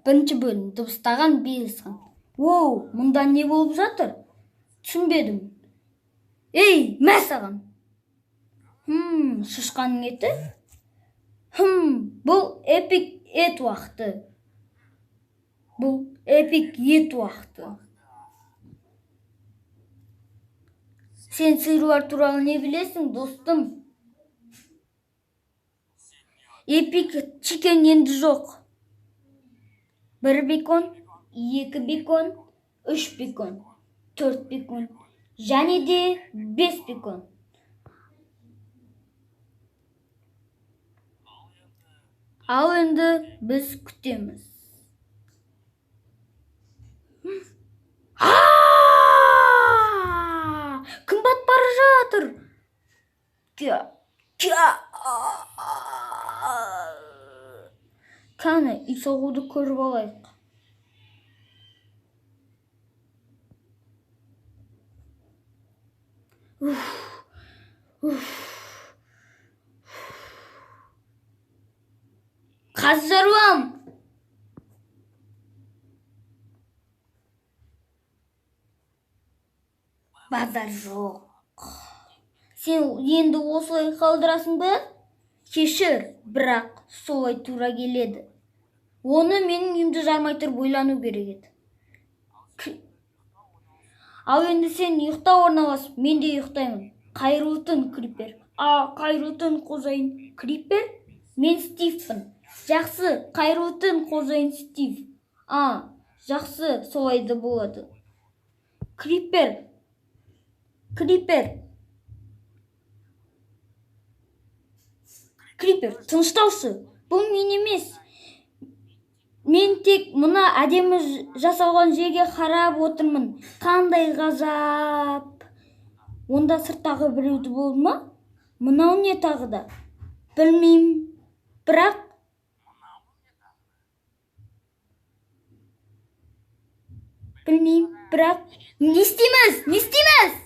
Бірінші бөлім дыбыстаған бейілсін. Оу, мұнда не болып жатыр? Түсінбедім. Ей, мә саған. Шышқаның еті? Бұл эпик ет уақыты. Сен сиырлар туралы не білесің, достым? Эпик чикен енді жоқ. 1 бекон, 2 бекон, 3 бекон, 4 бекон, және де 5 бекон. Ал енді біз күтеміз. Қымбат бара жатыр. Кәне, үй соғуды көріп алайық. Қазырым. Базар жоқ. Сен енді осылай қалдырасың ба? Кешір, бірақ солай тура келеді. Оны менің үйімді жармай тұрып ойлану керек еді. Ал енді сен ұйықта орналасып, мен де ұйықтаймын. Қайырлы түн, Крипер. Қайырлы түн, қожайын Крипер. Мен Стивпін. Жақсы, қайырлы түн, қожайын Стив. Жақсы, солай да болады. Крипер. Крипер, тыныштаушы. Бұл мен емес. Мен тек мұна әдемі жасалған жерге қарап отырмын. Қандай ғажап. Онда сырттағы біреуді болды ма? Мынау не тағы да? Білмеймін. Бірақ не істейміз?